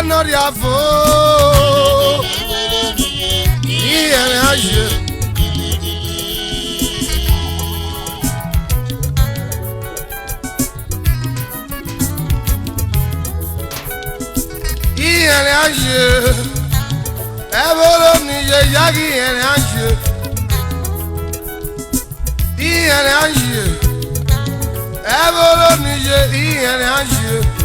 Ekpanoriafo Iyere aje Iyere aje Ebolo nije yagi iyere aje Iyere aje Ebolo nije iyere aje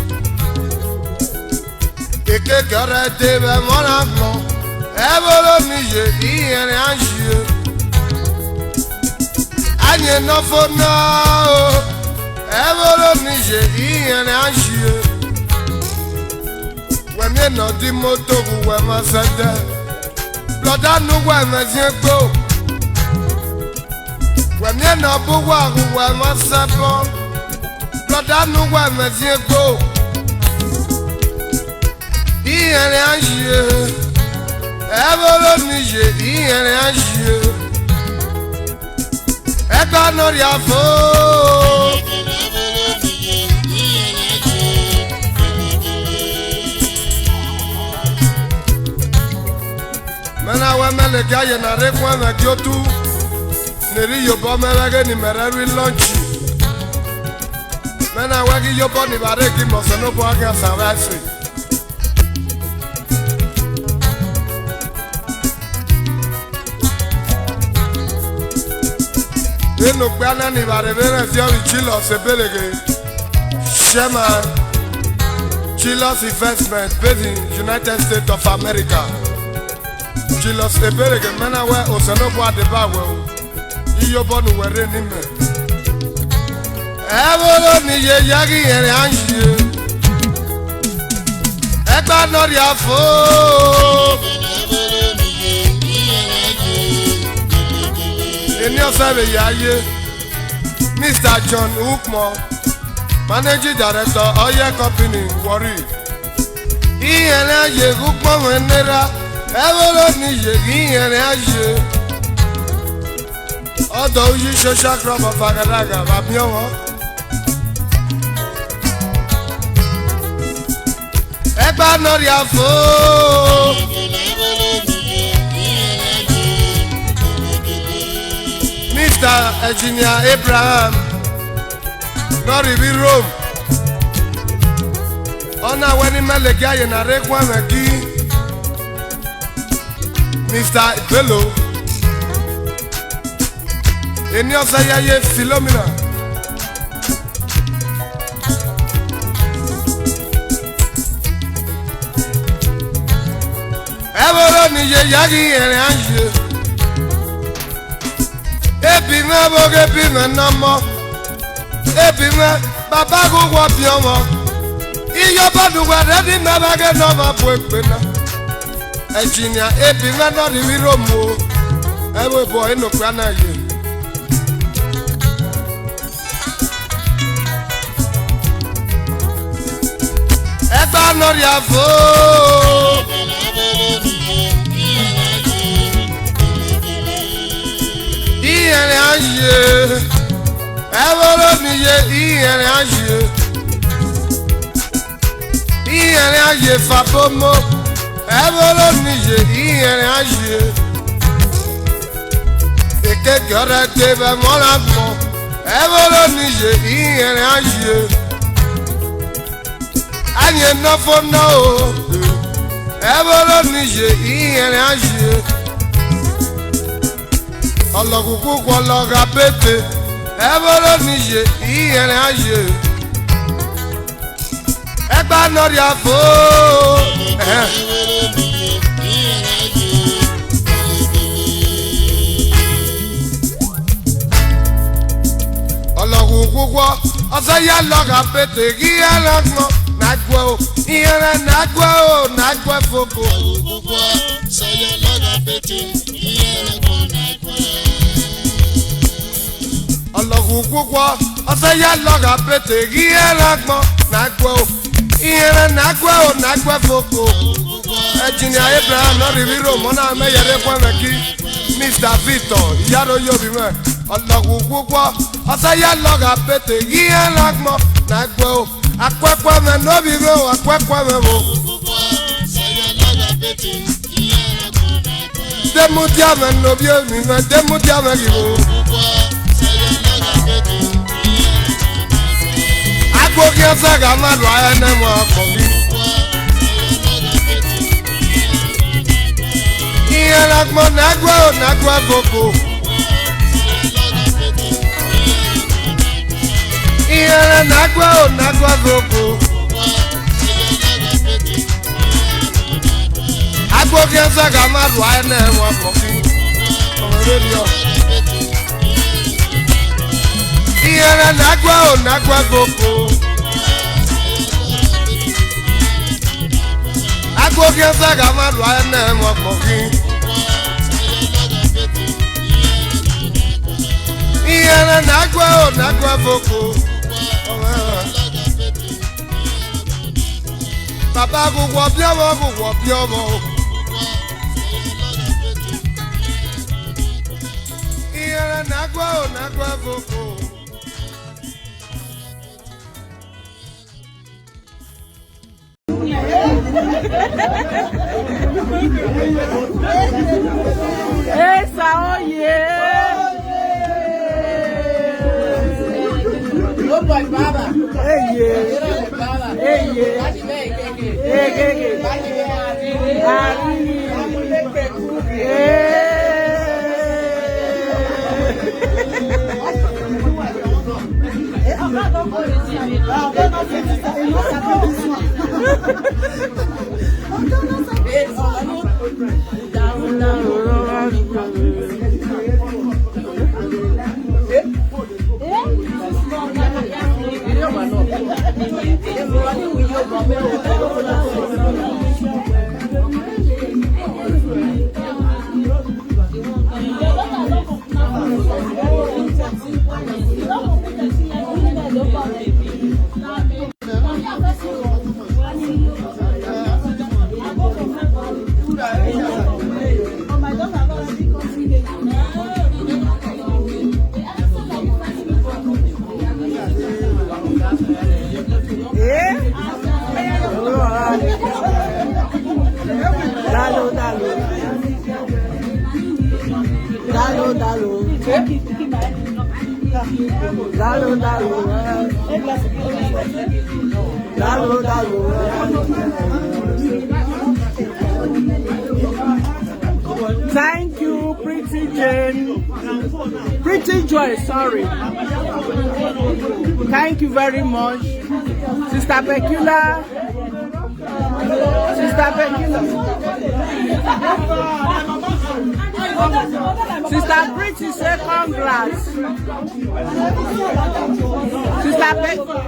Curated mon enfant, Ebolo nije iyere aje Anye no fona Ebolo nije iyere aje Wemye no di moto we masade Bloda nu we meziego Wemye no buwa we masapo Bloda nu we meziego Iyere aje Ebolo nije iyere aje Ekpanoriafo Mena we mele gaye na rekwa na kyotu Neri yobo melege ni mereri lunchi Mena we gi yobo ni bareki mosono bo aga savasi Eno kwana ni barevere fio chilo sebelege Shema Chilos investment based in United States of America Chilos sebelege mena we oseno bo adeba we iyo bonu were ni me Ebolo ni ye yagi ere anje Ekpanoriafo Yaye, Mr. John Ukmo, Managing Director, Oye Company, Worry. Iyere aje Ukmo wenera, Ebolo nije iyere aje. Odo uji social club of Agadaga, Abayon. Ekpanoriafo. Mr. Engineer Abraham, not even Rome. Ona weni melega ye na rekwa megi. Mr. Bello, eni osaya ye Philomena. Ebolo ni ye yagi ere anje. Ebi me boge bi me namo Ebi me baba go wa bi omo Iyo badu wa ready me bage no ma pwe na Engineer ebi me no ri wi romo Ewe boy no kwa na ye Ekpanoriafo Iyere aje Ebolo nije iyere aje Iyere aje fabomo Ebolo nije iyere aje Curated mon enfant Ebolo nije iyere aje Anye no fona Ebolo nije iyere aje Ologugu kwaloga pete Ebolo nije iyere aje Ekpanoriafo Ologugu kwa Osaya loga pete Iyere ngmo Nagwe o Iyere nagwe o Nagwe foko Ologugu kwa Osaya loga pete Iyere ngmo Ologugu Osaya loga pete Iyere ngmo Nagwe o Iyere nagwe o Nagwe foko Engineer Abraham no riviro Mona me yere kwa meki Mr. Victor Yaro yobi me Ologugu Osaya loga pete Iyere ngmo Nagwe o Akwekwe me no bibe o Akwekwe me bo Demudiame no bien mi me demudiame gibo. Agogia saga madu ayane mo akobi. Iyana mo nagwa gogo. Iyana nagwa gogo. Agogia saga madu ayane mo akobi. Iyana nagwa gogo. Agogia saga madu ayane mo akobi. Iyana nagwa gogo. Baba go biomo. Iyana nagwa gogo. Baba. Thank you, Pretty Jane. Pretty Joy, sorry. Thank you very much. Sister Pecula. Sister Pretty, say congrats. Sister Pecula.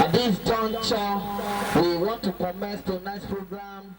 At this juncture, we want to commence tonight's program